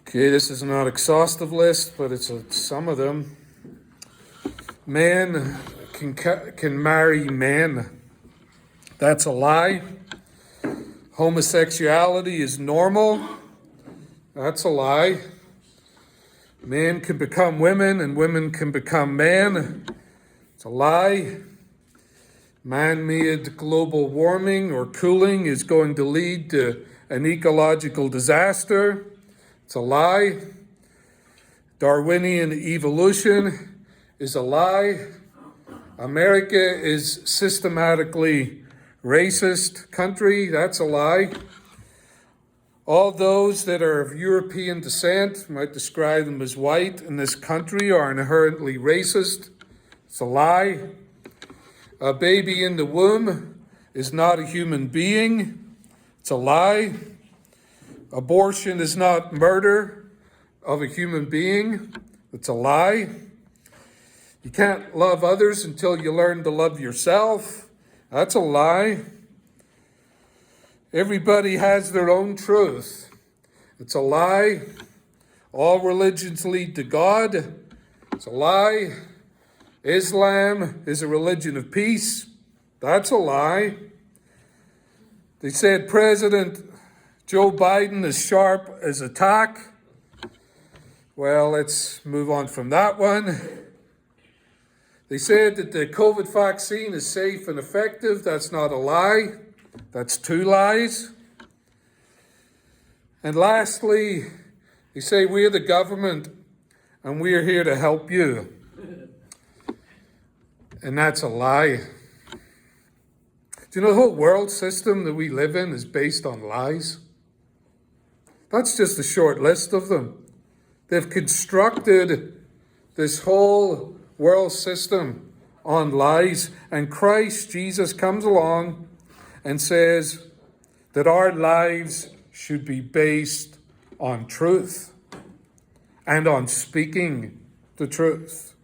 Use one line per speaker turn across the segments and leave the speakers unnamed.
Okay, this is not an exhaustive list, but it's some of them. Men can marry men. That's a lie. Homosexuality is normal. That's a lie. Men can become women and women can become men. It's a lie. Man-made global warming or cooling is going to lead to an ecological disaster. It's a lie. Darwinian evolution is a lie. America is systematically racist country. That's a lie. All those that are of European descent, might describe them as white in this country, are inherently racist. It's a lie. A baby in the womb is not a human being. It's a lie. Abortion is not murder of a human being. It's a lie. You can't love others until you learn to love yourself. That's a lie. Everybody has their own truth. It's a lie. All religions lead to God. It's a lie. Islam is a religion of peace. That's a lie. They said President Joe Biden is sharp as a tack. Well, let's move on from that one. They said that the COVID vaccine is safe and effective. That's not a lie. That's two lies. And lastly, they say we're the government and we're here to help you. And that's a lie. Do you know the whole world system that we live in is based on lies? That's just a short list of them. They've constructed this whole world system on lies, and Christ Jesus comes along and says that our lives should be based on truth and on speaking the truth.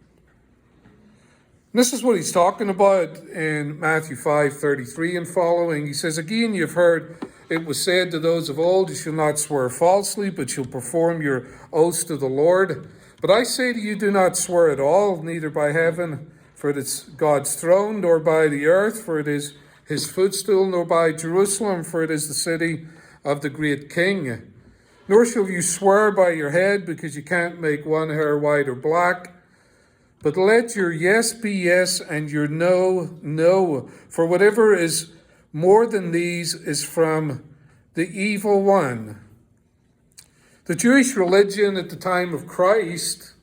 And this is what he's talking about in Matthew 5:33 and following. He says, again, you've heard it was said to those of old, you shall not swear falsely, but shall perform your oaths to the Lord. But I say to you, do not swear at all, neither by heaven, for it is God's throne, nor by the earth, for it is his footstool, nor by Jerusalem, for it is the city of the great King. Nor shall you swear by your head, because you can't make one hair white or black. But let your yes be yes, and your no, no. For whatever is more than these is from the evil one. The Jewish religion at the time of Christ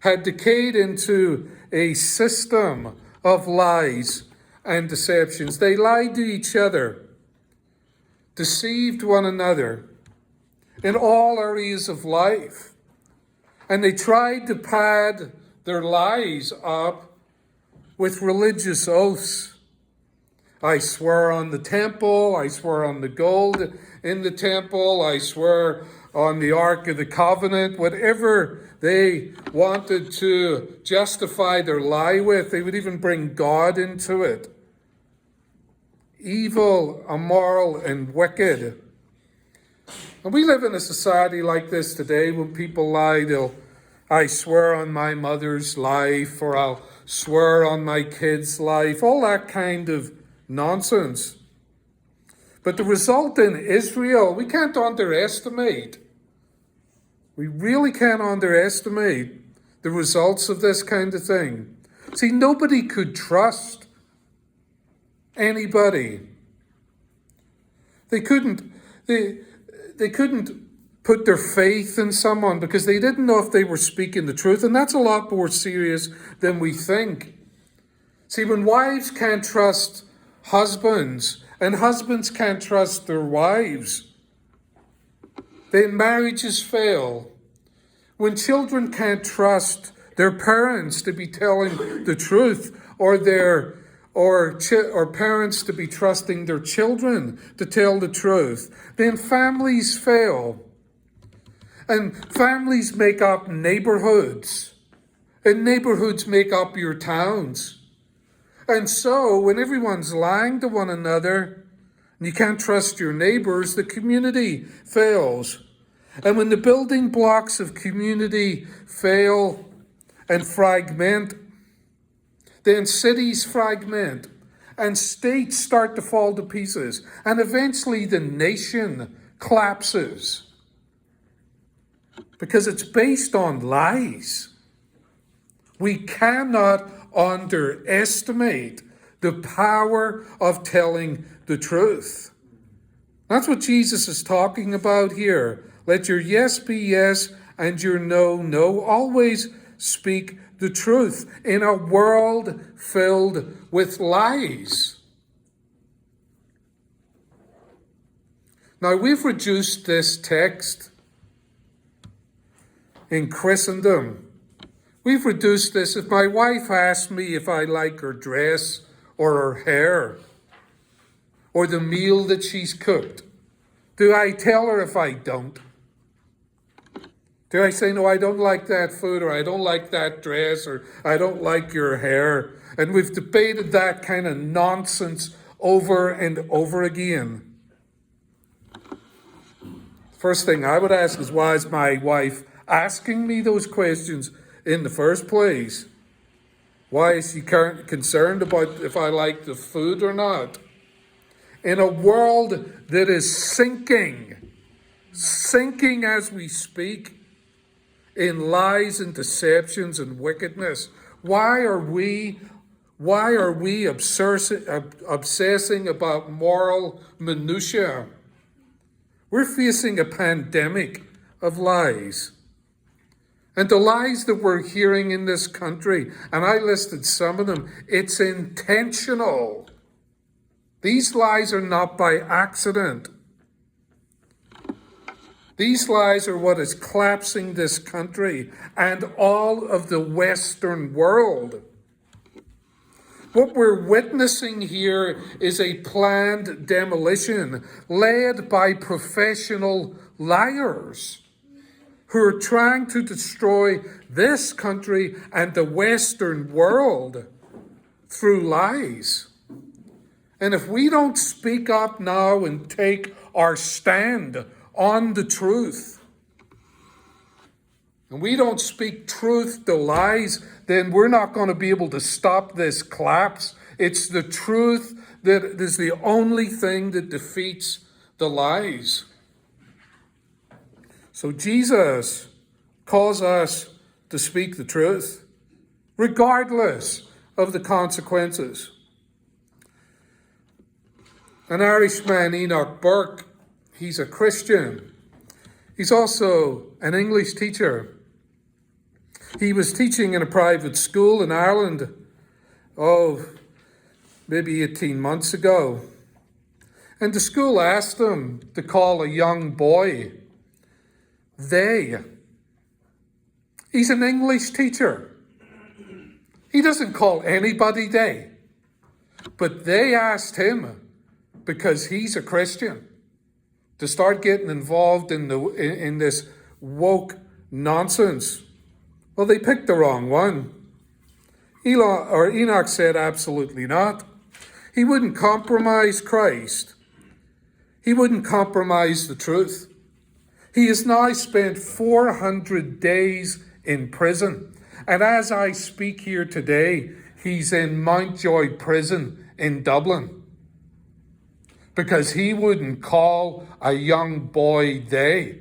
had decayed into a system of lies and deceptions. They lied to each other, deceived one another in all areas of life. And they tried to pad their lies up with religious oaths. I swear on the temple, I swear on the gold in the temple, I swear on the Ark of the Covenant, whatever they wanted to justify their lie with. They would even bring God into it. Evil, immoral, and wicked. And we live in a society like this today. When people lie, I swear on my mother's life, or I'll swear on my kid's life, all that kind of nonsense. But the result in Israel, we can't underestimate. We really can't underestimate the results of this kind of thing. See, nobody could trust anybody. They couldn't put their faith in someone because they didn't know if they were speaking the truth. And that's a lot more serious than we think. See, when wives can't trust husbands and husbands can't trust their wives, then marriages fail. When children can't trust their parents to be telling the truth, or parents to be trusting their children to tell the truth, then families fail. And families make up neighborhoods, and neighborhoods make up your towns. And so, when everyone's lying to one another, and you can't trust your neighbors, the community fails. And when the building blocks of community fail and fragment, then cities fragment and states start to fall to pieces. And eventually the nation collapses because it's based on lies. We cannot underestimate the power of telling the truth. That's what Jesus is talking about here. Let your yes be yes and your no, no. Always speak the truth in a world filled with lies. Now, we've reduced this text in Christendom. We've reduced this. If my wife asks me if I like her dress or her hair or the meal that she's cooked, do I tell her if I don't? Do I say, no, I don't like that food, or I don't like that dress, or I don't like your hair? And we've debated that kind of nonsense over and over again. First thing I would ask is, why is my wife asking me those questions in the first place? Why is she concerned about if I like the food or not? In a world that is sinking as we speak, in lies and deceptions and wickedness, why are we obsessing about moral minutiae? We're facing a pandemic of lies. And the lies that we're hearing in this country, and I listed some of them, it's intentional. These lies are not by accident. These lies are what is collapsing this country and all of the Western world. What we're witnessing here is a planned demolition led by professional liars who are trying to destroy this country and the Western world through lies. And if we don't speak up now and take our stand on the truth, and we don't speak truth to lies, then we're not going to be able to stop this collapse. It's the truth that is the only thing that defeats the lies. So Jesus calls us to speak the truth, regardless of the consequences. An Irishman, Enoch Burke, he's a Christian. He's also an English teacher. He was teaching in a private school in Ireland, maybe 18 months ago. And the school asked him to call a young boy they. He's an English teacher. He doesn't call anybody they. But they asked him, because he's a Christian, to start getting involved in this woke nonsense. Well, they picked the wrong one. Enoch said absolutely not. He wouldn't compromise Christ. He wouldn't compromise the truth. He has now spent 400 days in prison. And as I speak here today, he's in Mountjoy prison in Dublin. Because he wouldn't call a young boy they.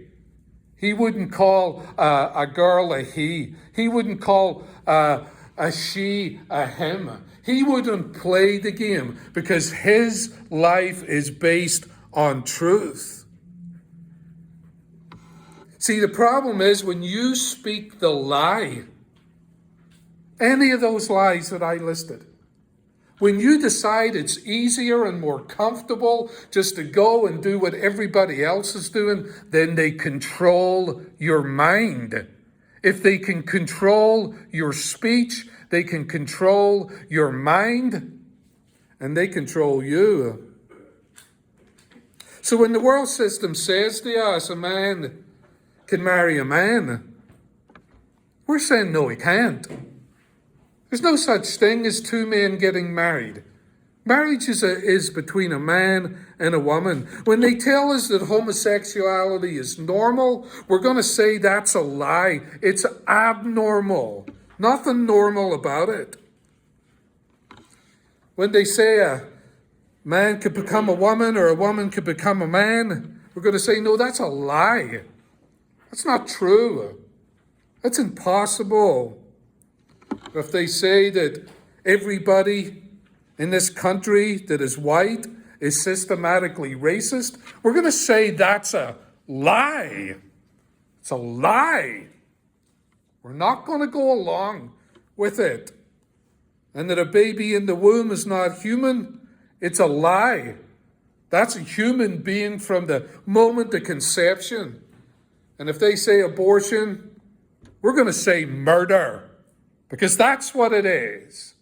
He wouldn't call a girl a he. He wouldn't call a she a him. He wouldn't play the game because his life is based on truth. See, the problem is when you speak the lie, any of those lies that I listed, when you decide it's easier and more comfortable just to go and do what everybody else is doing, then they control your mind. If they can control your speech, they can control your mind, and they control you. So when the world system says to us, a man can marry a man, we're saying, no, he can't. There's no such thing as two men getting married. Marriage is between a man and a woman. When they tell us that homosexuality is normal, we're going to say that's a lie. It's abnormal. Nothing normal about it. When they say a man could become a woman or a woman could become a man, we're going to say, no, that's a lie. That's not true. That's impossible. If they say that everybody in this country that is white is systematically racist, we're going to say that's a lie. It's a lie. We're not going to go along with it. And that a baby in the womb is not human, it's a lie. That's a human being from the moment of conception. And if they say abortion, we're going to say murder, because that's what it is.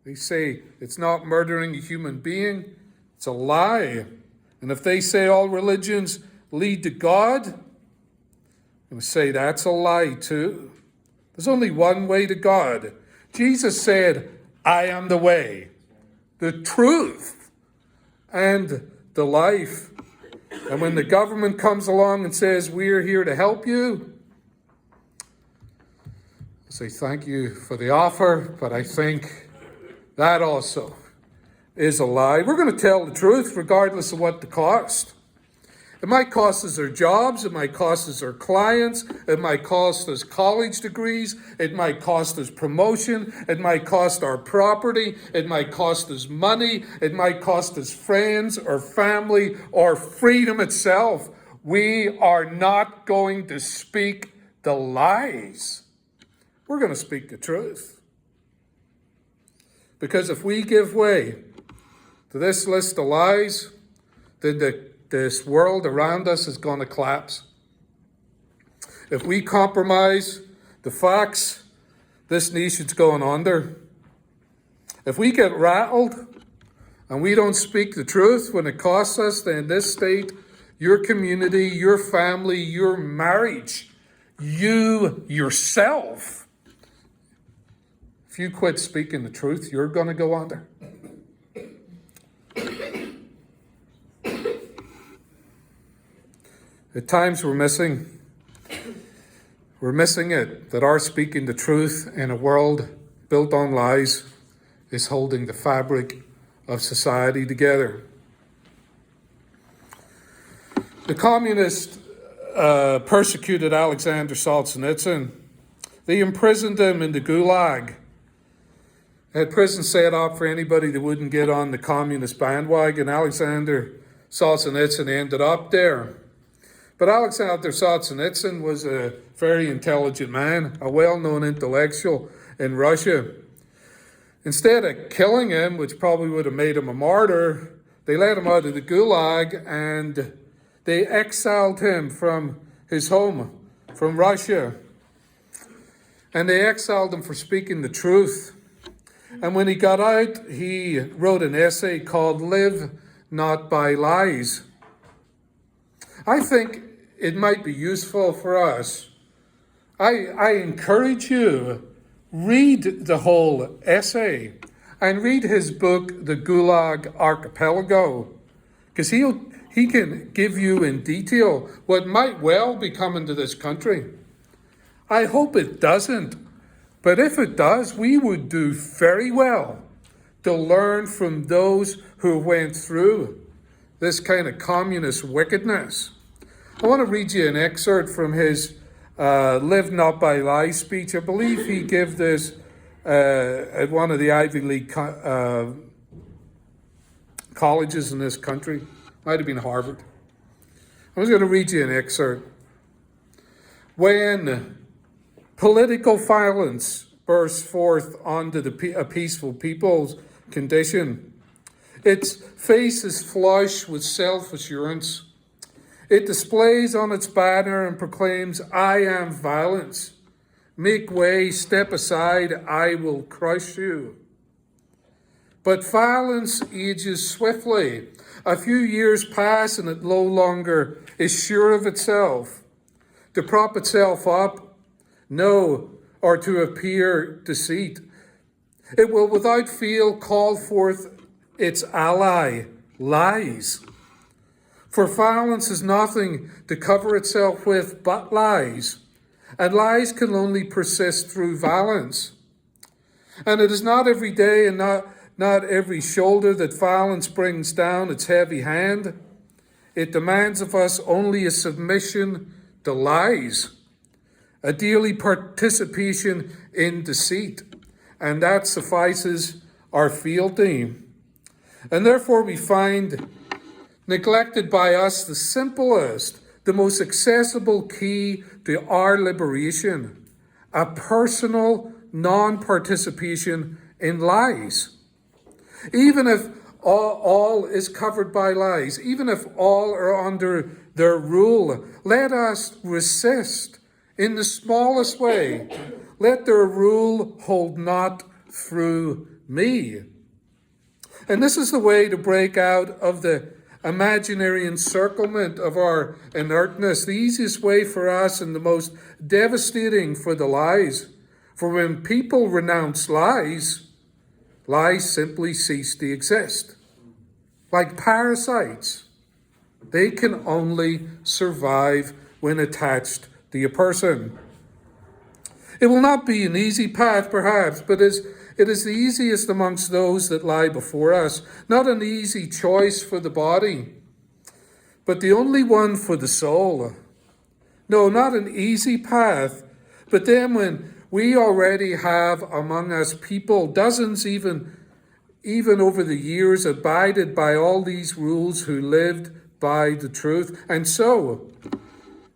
They say it's not murdering a human being, it's a lie. And if they say all religions lead to God, I'm going to say that's a lie too. There's only one way to God. Jesus said, I am the way, the truth, and the life. And when the government comes along and says, we're here to help you, I say thank you for the offer, but I think that also is a lie. We're going to tell the truth regardless of what the cost. It might cost us our jobs, it might cost us our clients, it might cost us college degrees, it might cost us promotion, it might cost our property, it might cost us money, it might cost us friends or family or freedom itself. We are not going to speak the lies. We're going to speak the truth. Because if we give way to this list of lies, then this world around us is going to collapse. If we compromise the facts, this nation's going under. If we get rattled and we don't speak the truth when it costs us, then this state, your community, your family, your marriage, you yourself, if you quit speaking the truth, you're going to go under. At times we're missing it, that our speaking the truth in a world built on lies is holding the fabric of society together. The communists persecuted Alexander Solzhenitsyn. They imprisoned him in the Gulag. Had prison set up for anybody that wouldn't get on the communist bandwagon. Alexander Solzhenitsyn ended up there. But Alexander Solzhenitsyn was a very intelligent man, a well-known intellectual in Russia. Instead of killing him, which probably would have made him a martyr, they let him out of the Gulag and they exiled him from his home, from Russia. And they exiled him for speaking the truth. And when he got out, he wrote an essay called Live Not by Lies. I think it might be useful for us. I encourage you, read the whole essay and read his book, The Gulag Archipelago, because he can give you in detail what might well be coming to this country. I hope it doesn't. But if it does, we would do very well to learn from those who went through this kind of communist wickedness. I want to read you an excerpt from his Live Not by Lies speech. I believe he gave this at one of the Ivy League colleges in this country. Might have been Harvard. I was going to read you an excerpt. When political violence bursts forth onto a peaceful people's condition, its face is flush with self-assurance. It displays on its banner and proclaims, I am violence. Make way, step aside, I will crush you. But violence ages swiftly. A few years pass and it no longer is sure of itself. To prop itself up, no, or to appear deceit. It will without fail call forth its ally, lies. For violence is nothing to cover itself with but lies, and lies can only persist through violence. And it is not every day and not every shoulder that violence brings down its heavy hand. It demands of us only a submission to lies, a daily participation in deceit, and that suffices our fealty. And therefore we find neglected by us the simplest, the most accessible key to our liberation, a personal non-participation in lies. Even if all is covered by lies, even if all are under their rule, let us resist in the smallest way. Let their rule hold not through me. And this is the way to break out of the imaginary encirclement of our inertness, the easiest way for us and the most devastating for the lies. For when people renounce lies, lies simply cease to exist. Like parasites, they can only survive when attached to a person. It will not be an easy path, perhaps, but it is the easiest amongst those that lie before us. Not an easy choice for the body, but the only one for the soul. No, not an easy path, but then when we already have among us people, dozens even over the years, abided by all these rules who lived by the truth. And so,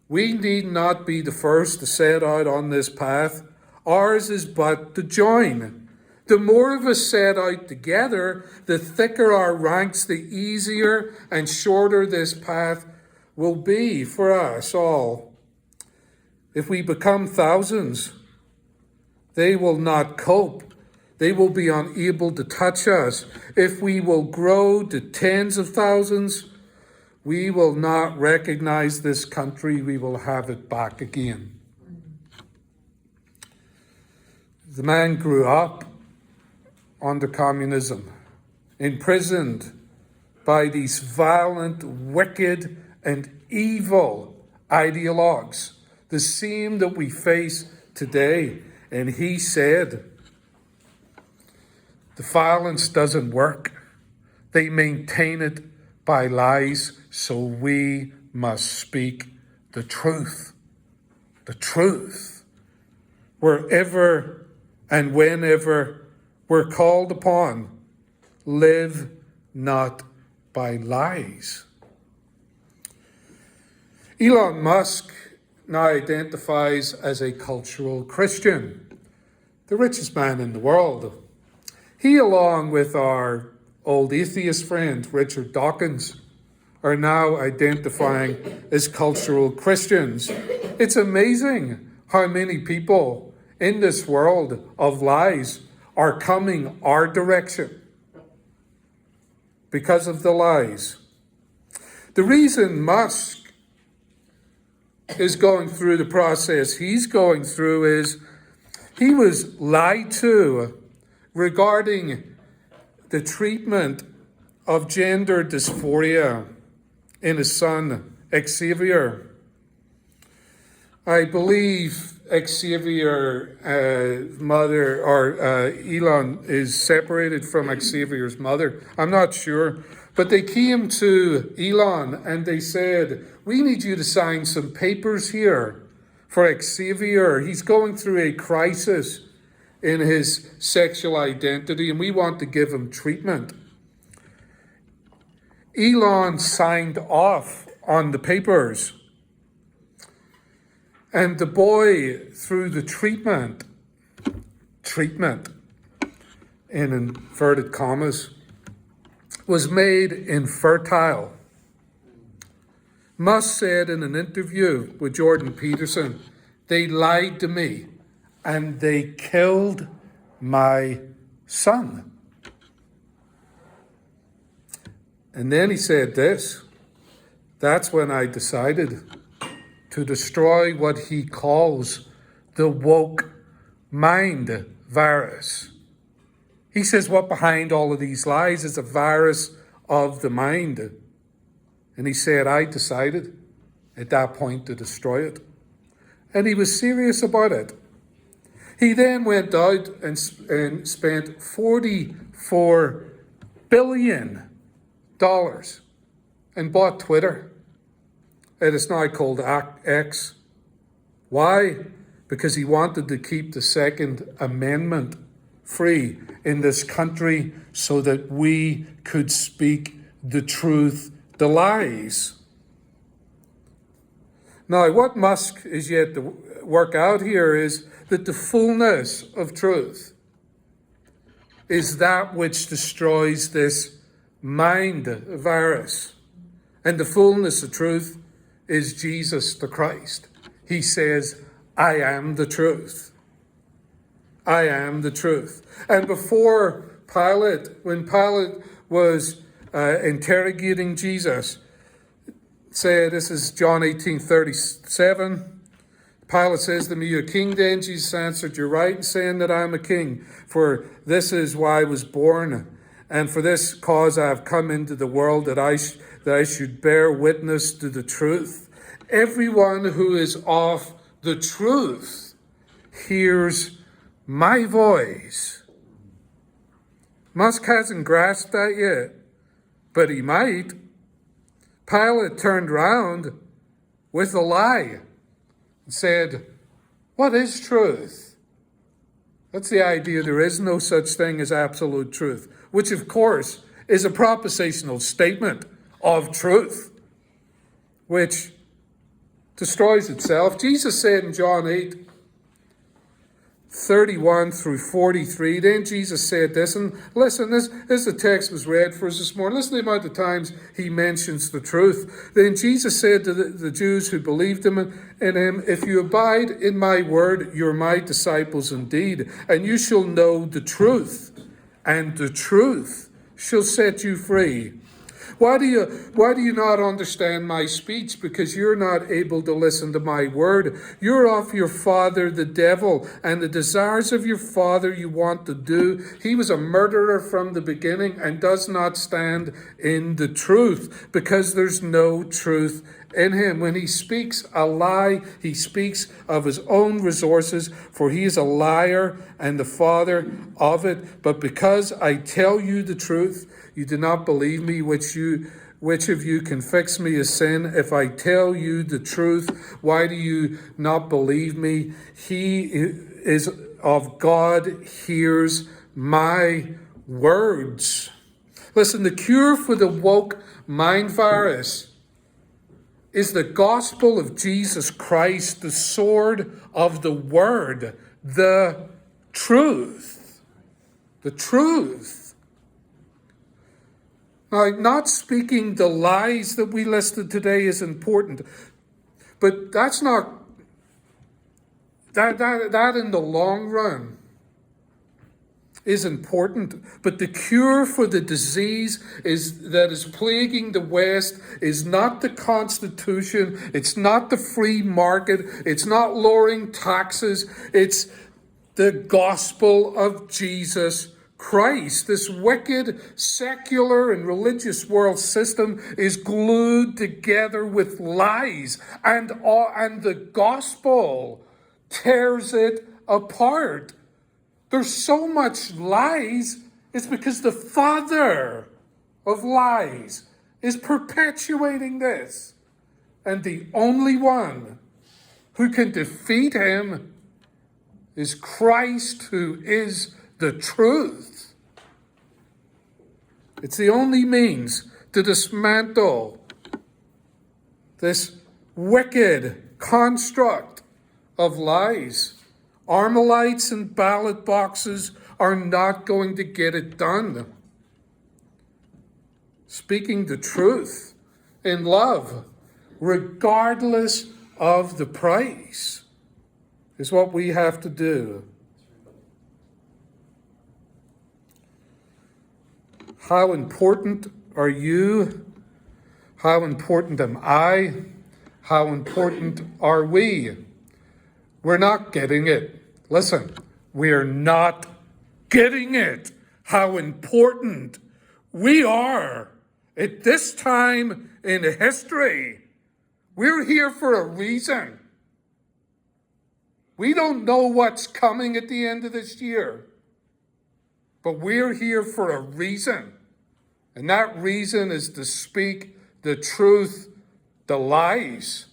we need not be the first to set out on this path. Ours is but to join. The more of us set out together, the thicker our ranks, the easier and shorter this path will be for us all. If we become thousands, they will not cope. They will be unable to touch us. If we will grow to tens of thousands, we will not recognize this country. We will have it back again. The man grew up under communism, imprisoned by these violent, wicked, and evil ideologues, the same that we face today. And he said, the violence doesn't work. They maintain it by lies, so we must speak the truth. The truth. Wherever and whenever we're called upon, live not by lies. Elon Musk now identifies as a cultural Christian, the richest man in the world. He, along with our old atheist friend, Richard Dawkins, are now identifying as cultural Christians. It's amazing how many people in this world of lies are coming our direction because of the lies. The reason Musk is going through the process he's going through is he was lied to regarding the treatment of gender dysphoria in his son, Xavier. I believe Xavier's mother, or Elon, is separated from Xavier's mother. I'm not sure. But they came to Elon and they said, we need you to sign some papers here for Xavier. He's going through a crisis in his sexual identity and we want to give him treatment. Elon signed off on the papers. And the boy, through the treatment, in inverted commas, was made infertile. Musk said in an interview with Jordan Peterson, they lied to me and they killed my son. And then he said this, that's when I decided to destroy what he calls the woke mind virus. He says what behind all of these lies is a virus of the mind. And he said, I decided at that point to destroy it. And he was serious about it. He then went out and spent $44 billion and bought Twitter. It is now called X. Why? Because he wanted to keep the Second Amendment free in this country so that we could speak the truth, the lies. Now, what Musk is yet to work out here is that the fullness of truth is that which destroys this mind virus. And the fullness of truth is Jesus the Christ. He says, I am the truth. I am the truth. And before Pilate, when Pilate was interrogating Jesus, say, this is John 18:37. Pilate says to me, "You're a king then?" Jesus answered, "You're right in saying that I am a king, for this is why I was born, and for this cause I have come into the world, that I should bear witness to the truth. Everyone who is of the truth hears my voice." Musk hasn't grasped that yet, but he might. Pilate turned round with a lie and said, what is truth? That's the idea. There is no such thing as absolute truth, which of course is a propositional statement of truth, which destroys itself. Jesus said in John 8:31 through 43, then Jesus said this, and listen, this the text was read for us this morning. Listen to the amount of times he mentions the truth. Then Jesus said to the Jews who believed him in him, if you abide in my word, you're my disciples indeed, and you shall know the truth, and the truth shall set you free. Why do you not understand my speech? Because you're not able to listen to my word. You're of your father, the devil, and the desires of your father you want to do. He was a murderer from the beginning and does not stand in the truth, because there's no truth in him. When he speaks a lie, he speaks of his own resources, for he is a liar and the father of it. But because I tell you the truth, you do not believe me. Which of you can fix me a sin? If I tell you the truth, why do you not believe me? He is of God, hears my words. Listen, the cure for the woke mind virus is the gospel of Jesus Christ, the sword of the word, the truth. The truth. Now, not speaking the lies that we listed today is important, but that's not, that in the long run is important. But the cure for the disease that is plaguing the West is not the Constitution, it's not the free market, it's not lowering taxes, it's the gospel of Jesus Christ. This wicked, secular, and religious world system is glued together with lies, and the gospel tears it apart. There's so much lies, it's because the father of lies is perpetuating this. And the only one who can defeat him is Christ, who is the truth. It's the only means to dismantle this wicked construct of lies. Armalites and ballot boxes are not going to get it done. Speaking the truth in love, regardless of the price, is what we have to do. How important are you? How important am I? How important are we? We're not getting it. Listen, we're not getting it. how important we are at this time in history. We're here for a reason. We don't know what's coming at the end of this year, but we're here for a reason. And that reason is to speak the truth, the lies.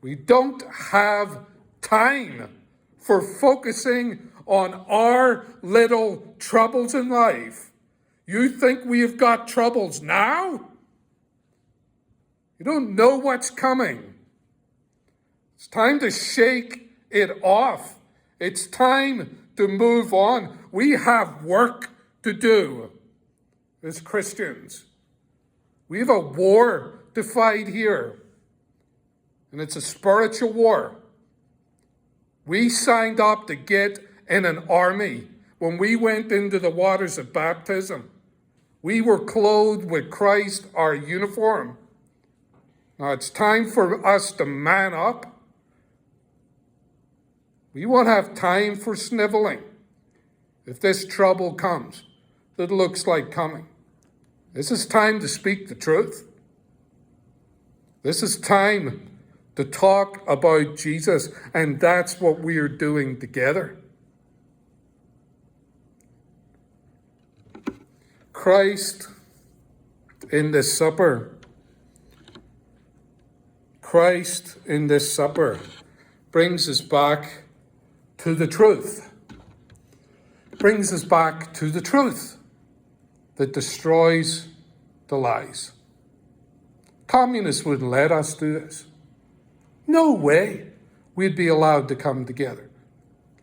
We don't have time for focusing on our little troubles in life. You think we've got troubles now? You don't know what's coming. It's time to shake it off. It's time to move on. We have work to do as Christians. We have a war to fight here, and it's a spiritual war. We signed up to get in an army when we went into the waters of baptism. We were clothed with Christ, our uniform. Now it's time for us to man up. We won't have time for sniveling if this trouble comes that looks like coming. This is time to speak the truth. This is time to talk about Jesus, and that's what we are doing together. Christ in this supper. Christ in this supper brings us back to the truth. Brings us back to the truth that destroys the lies. Communists wouldn't let us do this. No way we'd be allowed to come together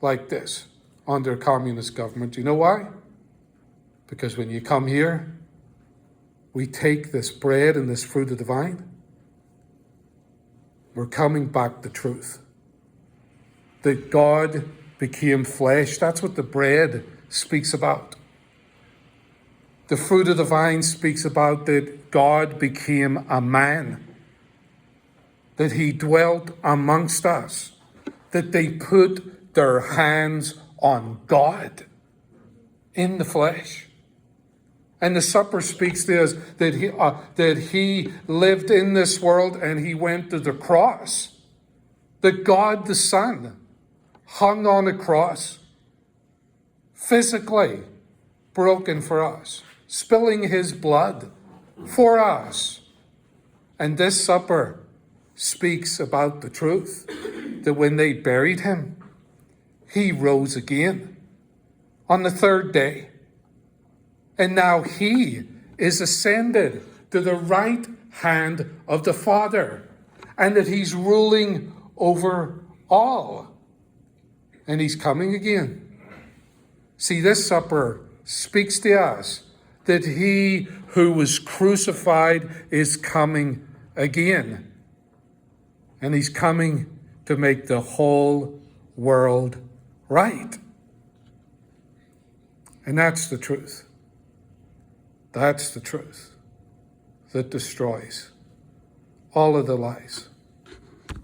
like this under a communist government. Do you know why? Because when you come here, we take this bread and this fruit of the vine. We're coming back to truth. That God became flesh. That's what the bread speaks about. The fruit of the vine speaks about that God became a man. That he dwelt amongst us. That they put their hands on God in the flesh. And the supper speaks to us that he lived in this world and he went to the cross. That God the Son hung on a cross, physically broken for us, spilling his blood for us. And this supper speaks about the truth, that when they buried him, he rose again on the third day. And now he is ascended to the right hand of the Father, and that he's ruling over all. And he's coming again. See, this supper speaks to us that he who was crucified is coming again. And he's coming to make the whole world right. And that's the truth. That's the truth that destroys all of the lies.